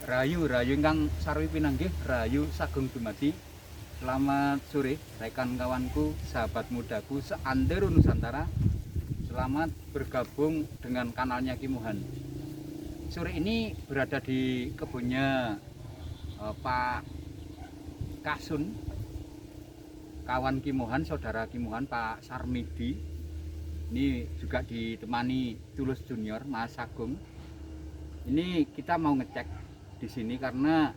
Rahayu ingkang sarwi pinanggih, rahayu sagung dumadi. Selamat sore rekan kawanku, sahabat mudaku seantero Nusantara. Selamat bergabung dengan kanalnya Kimuhan. Sore ini berada di kebunnya Pak Kasun, kawan Kimuhan, saudara Kimuhan Pak Sarmidi. Ini juga ditemani Tulus Junior, Mas Agung. Ini kita mau ngecek di sini karena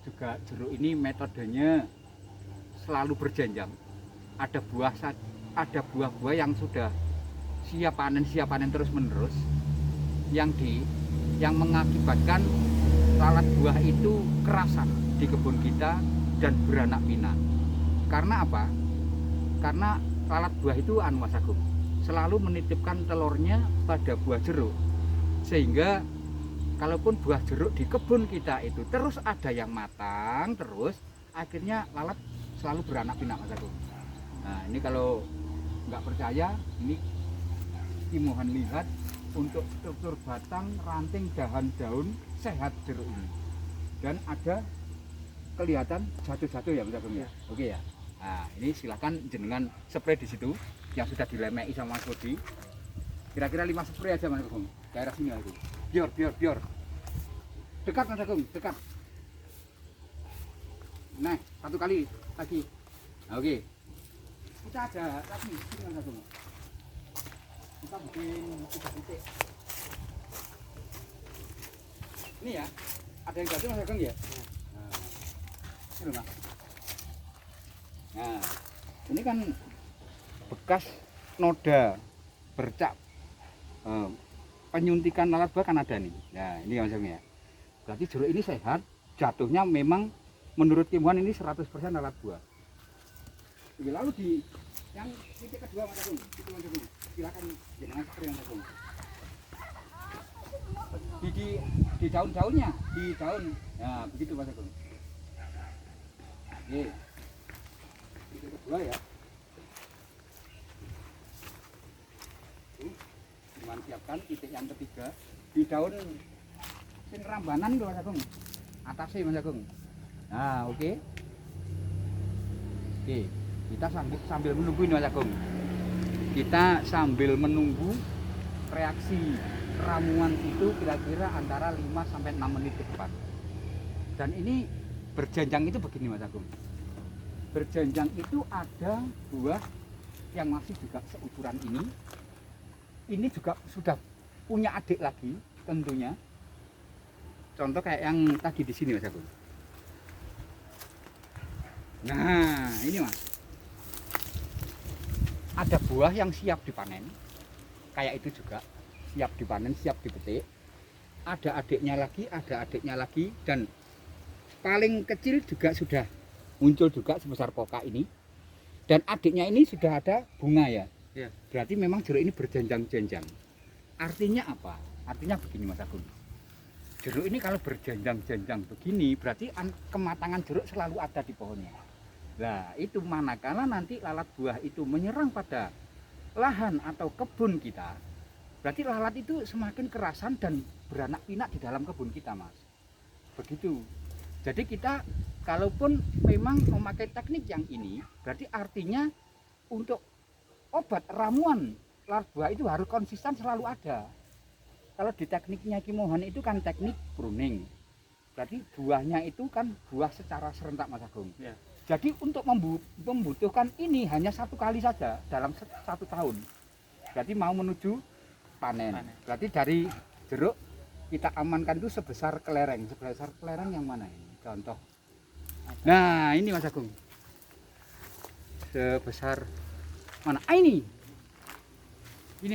juga jeruk ini metodenya selalu berjenjang. Ada buah-buah yang sudah siap panen terus menerus, yang mengakibatkan lalat buah itu kerasan di kebun kita dan beranak pinak. Karena apa? Karena lalat buah itu Mas Agung selalu menitipkan telurnya pada buah jeruk, sehingga kalaupun buah jeruk di kebun kita itu terus ada yang matang terus, akhirnya lalat selalu beranak pinak, Mas Agung. Nah, ini kalau nggak percaya, ini Kimuhan lihat untuk struktur batang, ranting, daun sehat jeruk ini. Dan ada kelihatan jatuh-jatuh ya, Mas Agung ya. Oke ya. Nah, ini silakan jenengan spray di situ yang sudah dilemei sama Mas Bodi. Kira-kira 5 spray aja, Mas Agung. Daerah sini aku. Biar. Dekat, Mas Agung, dekat. Nah, satu kali lagi. Oke. Kita ada lagi sini, Mas Agung. Kita bikin 3 titik. Ini ya, ada yang jatuh, Mas Agung ya? Nah, ini Mas. Nah, ini kan bekas noda bercak penyuntikan lalat buah kan ada nih. Nah, ini Mas Agung ya. Berarti jeruk ini sehat, jatuhnya memang menurut Kimuhan ini 100% lalat buah. Oke, lalu di yang titik kedua, Mas Agung, itu Mas Agung. Silakan jenengan spray, Mas Agung. Di daun-daunnya, di daun. Nah, begitu Mas Agung. Oke. Titik kedua ya. Siapkan titik yang ketiga di daun sing rambanan itu, Mas Agung, atasnya Mas Agung. Nah, oke, kita sambil menunggu ini, Mas Agung. Kita sambil menunggu reaksi ramuan itu kira-kira antara 5-6 menit ke depan. Dan ini berjenjang itu begini, Mas Agung. Berjenjang itu ada buah yang masih juga seukuran ini. Ini juga sudah punya adik lagi tentunya. Contoh kayak yang tadi di sini, Mas Agung. Nah, ini Mas. Ada buah yang siap dipanen. Kayak itu juga siap dipanen, siap dipetik. Ada adiknya lagi, dan paling kecil juga sudah muncul juga sebesar koka ini. Dan adiknya ini sudah ada bunga ya. Ya, berarti memang jeruk ini berjenjang-jenjang. Artinya apa? Artinya begini, Mas Agung. Jeruk ini kalau berjenjang-jenjang begini, berarti kematangan jeruk selalu ada di pohonnya. Nah, itu manakala nanti lalat buah itu menyerang pada lahan atau kebun kita, berarti lalat itu semakin kerasan dan beranak pinak di dalam kebun kita, Mas. Begitu. Jadi kita kalaupun memang memakai teknik yang ini, berarti artinya untuk obat ramuan lalat buah itu harus konsisten selalu ada. Kalau di tekniknya Kimuhan itu kan teknik pruning, berarti buahnya itu kan buah secara serentak, Mas Agung. Ya. Jadi untuk membutuhkan ini hanya 1 kali saja dalam 1 tahun. Berarti mau menuju panen. Berarti dari jeruk kita amankan itu sebesar kelereng. Sebesar kelereng yang mana ini? Contoh. Nah, ini Mas Agung. Sebesar mana? Ini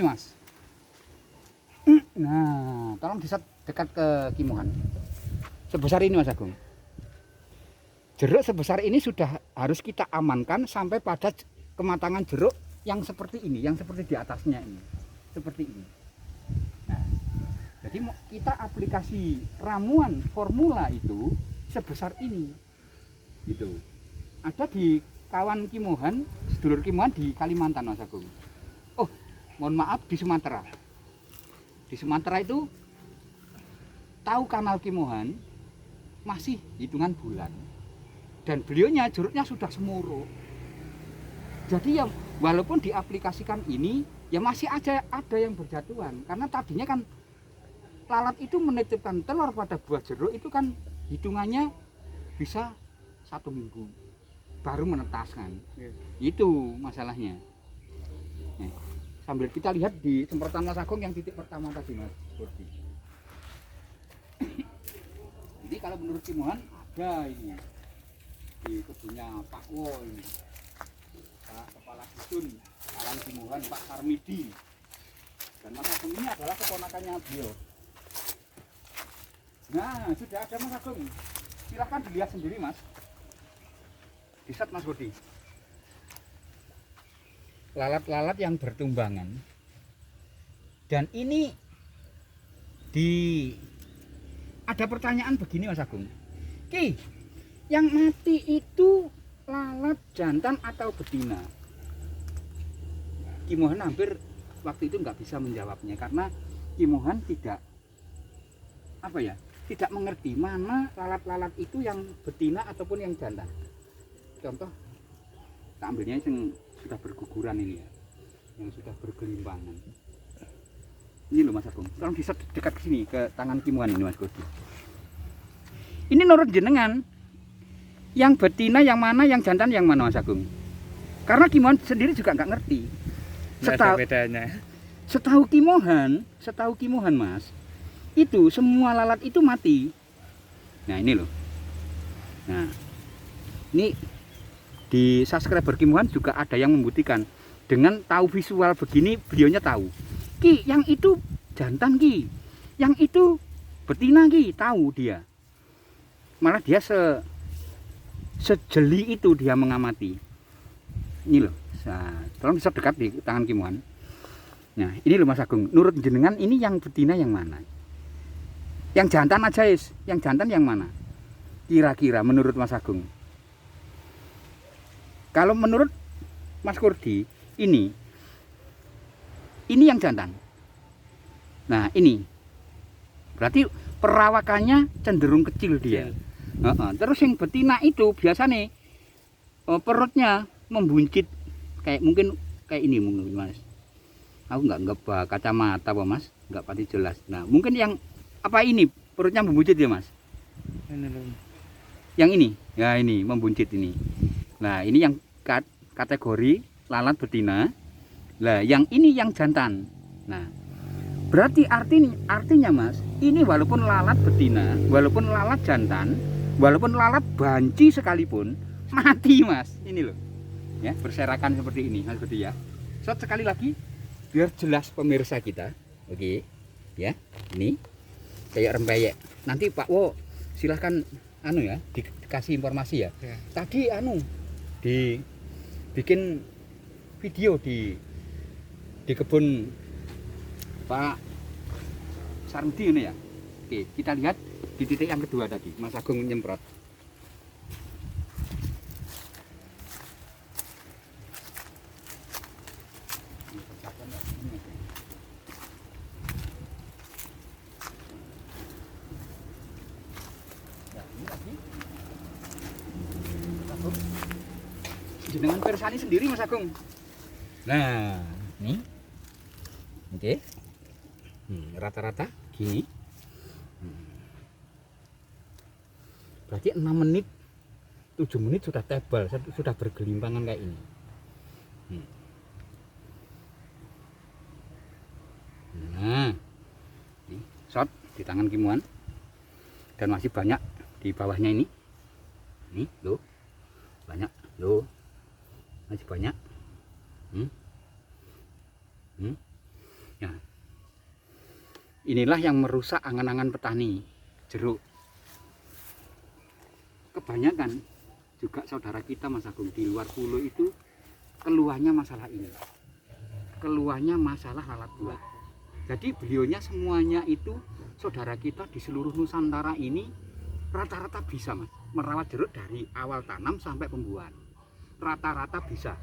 Mas. Nah, tolong dekat ke Kimuhan. Sebesar ini, Mas Agung. Jeruk sebesar ini sudah harus kita amankan sampai pada kematangan jeruk yang seperti ini, yang seperti di atasnya ini, seperti ini. Nah, jadi kita aplikasi ramuan formula itu sebesar ini, gitu. Ada di kawan Kimuhan, sedulur Kimuhan di Kalimantan, Mas Agung. Oh, mohon maaf, di Sumatera. Di Sumatera itu tahu kanal Kimuhan, masih hitungan bulan. Dan beliaunya jeruknya sudah semurut. Jadi ya walaupun diaplikasikan ini ya masih aja ada yang berjatuhan. Karena tadinya kan lalat itu menitipkan telur pada buah jeruk itu kan hitungannya bisa 1 minggu baru menetas kan. Itu masalahnya. Nah, sambil kita lihat di semprotan Mas Agung yang titik pertama tadi Mas Budi. Jadi kalau menurut Kimohan ada ini di kebunnya Pak Wo ini, Pak Kepala Dusun Alam Kimohan Pak Sarmidi, dan Mas Agung ini adalah keponakannya beliau. Nah sudah ada Mas Agung, silahkan dilihat sendiri Mas. Lihat Mas Budi, lalat-lalat yang bertumbangan, dan ini ada pertanyaan begini Mas Agung, Ki, yang mati itu lalat jantan atau betina? Kimohan hampir waktu itu nggak bisa menjawabnya karena Kimohan tidak tidak mengerti mana lalat-lalat itu yang betina ataupun yang jantan. Contoh, kita ambilnya yang sudah berguguran ini ya, yang sudah bergelimpangan. Ini loh Mas Agung, tolong diset dekat sini ke tangan Kimohan ini Mas Kodi. Ini menurut jenengan, yang betina yang mana, yang jantan yang mana Mas Agung? Karena Kimohan sendiri juga nggak ngerti. Setahu Kimohan Mas, itu semua lalat itu mati. Nah ini loh. Nah ini di subscriber Kimohan juga ada yang membuktikan dengan tahu visual begini, beliaunya tahu. Ki, yang itu jantan Ki, yang itu betina Ki, tahu dia. Malah dia sejeli itu dia mengamati. Ini loh, tolong bisa dekat di tangan Kimohan. Nah ini loh Mas Agung, menurut jenengan ini yang betina yang mana? Yang jantan aja yang jantan yang mana? Kira-kira menurut Mas Agung. Kalau menurut Mas Kurdi, ini yang jantan. Nah ini berarti perawakannya cenderung kecil dia. Terus yang betina itu biasanya perutnya membuncit mungkin kayak ini mungkin Mas. Aku nggak bawa kacamata apa Mas, nggak pasti jelas. Nah mungkin yang apa ini perutnya membuncit ya Mas? Yang ini, ya ini membuncit ini. Nah ini yang kategori lalat betina. Lah yang ini yang jantan. Nah berarti artinya Mas, ini walaupun lalat betina, walaupun lalat jantan, walaupun lalat banci sekalipun mati Mas. Ini loh, ya berserakan seperti ini Mas Budi ya. Sekali lagi biar jelas pemirsa kita, oke, ya ini kayak rempeyek. Nanti Pak Wo silahkan ya dikasih informasi ya. Tadi dibikin video di kebun Pak Sarmedi ini ya. Oke, kita lihat di titik yang kedua tadi Mas Agung nyemprot. Dengan persani sendiri Mas Agung. Nah, nih. Oke. Rata-rata gini. Berarti 6 menit 7 menit sudah tebal, sudah bergelimpangan kayak ini. Nah, ini shot di tangan Kimohan dan masih banyak di bawahnya ini. Nih, loh. Banyak, loh. Masih banyak. Nah, inilah yang merusak angan-angan petani jeruk. Kebanyakan juga saudara kita Mas Agung di luar pulau itu keluhannya masalah ini, keluhannya masalah lalat buah. Jadi beliaunya semuanya itu saudara kita di seluruh Nusantara ini rata-rata bisa Mas merawat jeruk dari awal tanam sampai pembuahan, rata-rata bisa.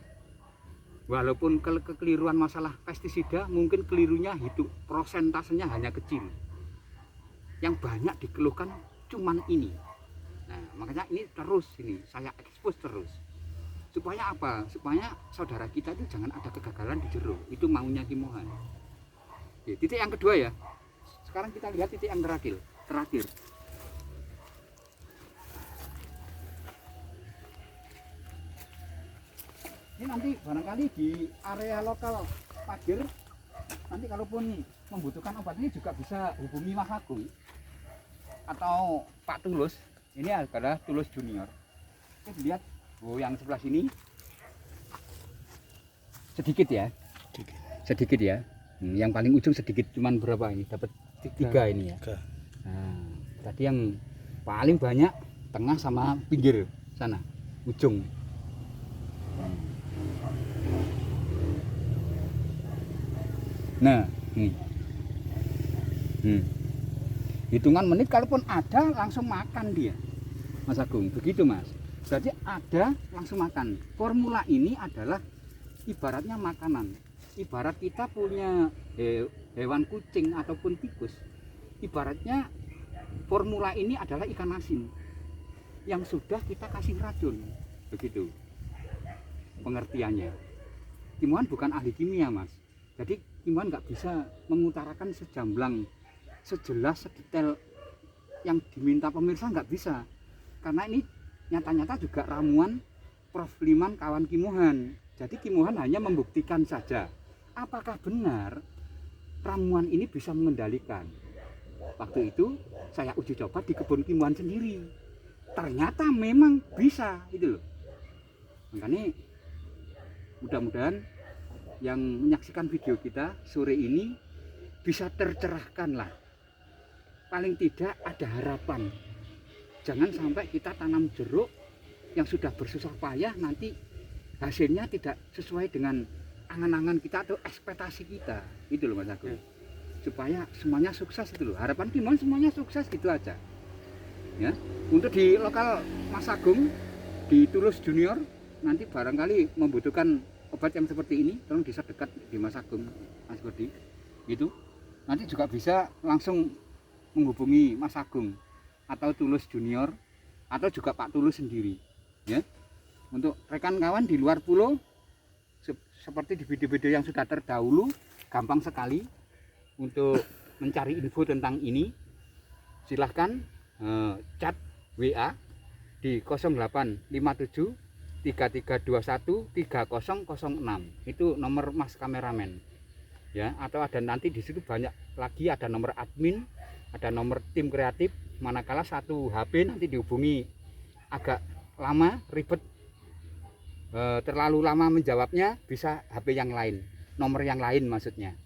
Walaupun kekeliruan masalah pestisida mungkin kelirunya hidup prosentasenya hanya kecil, yang banyak dikeluhkan cuman ini Nah, makanya ini terus ini saya ekspos terus. Supaya apa? Supaya saudara kita itu jangan ada kegagalan di jero. Itu maunya Ki Mohan. Oke, titik yang kedua ya. Sekarang kita lihat titik yang terakhir. Ini nanti barangkali di area lokal Pager, nanti kalaupun membutuhkan obat ini juga bisa hubungi Mas Agung atau Pak Tulus. Ini adalah Tulus Junior. Kita lihat, yang sebelah sini sedikit ya, yang paling ujung sedikit, cuman berapa ini? Dapat 3 ini ya. Nah, tadi yang paling banyak tengah sama pinggir sana, ujung. Nah, hitungan menit kalaupun ada langsung makan dia, Mas Agung. Begitu Mas. Berarti ada langsung makan. Formula ini adalah ibaratnya makanan. Ibarat kita punya hewan kucing ataupun tikus. Ibaratnya formula ini adalah ikan asin yang sudah kita kasih racun. Begitu pengertiannya. Ki Mohan bukan ahli kimia Mas. Jadi Ki Mohan nggak bisa mengutarakan sejamblang, sejelas, sedetail yang diminta pemirsa, nggak bisa. Karena ini nyata-nyata juga ramuan Prof. Liman kawan Ki Mohan. Jadi Ki Mohan hanya membuktikan saja apakah benar ramuan ini bisa mengendalikan. Waktu itu saya uji coba di kebun Ki Mohan sendiri. Ternyata memang bisa, gitu loh. Makanya mudah-mudahan yang menyaksikan video kita sore ini bisa tercerahkan lah. Paling tidak ada harapan. Jangan sampai kita tanam jeruk yang sudah bersusah payah nanti hasilnya tidak sesuai dengan angan-angan kita atau ekspektasi kita. Itu loh Mas Agung. Supaya semuanya sukses itu loh. Harapan Ki Mohan semuanya sukses gitu aja. Ya. Untuk di lokal Mas Agung di Tulus Junior nanti barangkali membutuhkan obat yang seperti ini, tolong disedekat di Mas Agung, Mas Bodi. Gitu. Nanti juga bisa langsung menghubungi Mas Agung atau Tulus Junior atau juga Pak Tulus sendiri. Ya. Untuk rekan kawan di luar pulau seperti di video-video yang sudah terdahulu, gampang sekali untuk mencari info tentang ini. Silahkan chat WA di 0857 3321 3006. Itu nomor Mas kameramen. Ya, atau ada nanti di situ banyak lagi, ada nomor admin, ada nomor tim kreatif. Manakala satu HP nanti dihubungi agak lama, ribet, terlalu lama menjawabnya, bisa HP yang lain, nomor yang lain maksudnya.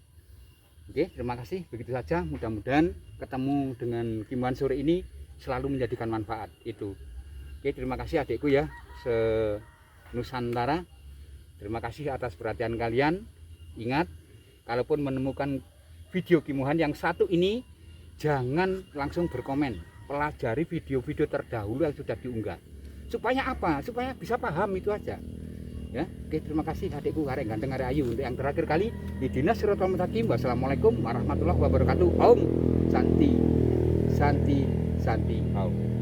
Oke, terima kasih. Begitu saja, mudah-mudahan ketemu dengan Ki Mohan sore ini selalu menjadikan manfaat itu. Oke, terima kasih adikku ya, se-Nusantara. Terima kasih atas perhatian kalian. Ingat, kalaupun menemukan video Ki Mohan yang satu ini, jangan langsung berkomen. Pelajari video-video terdahulu yang sudah diunggah. Supaya apa? Supaya bisa paham, itu aja. Ya, oke, terima kasih adikku arek ganteng arek ayu. Untuk yang terakhir kali, Ihdinas Shiratal Mustaqim. Wassalamualaikum warahmatullahi wabarakatuh. Om Santi Santi Santi Om.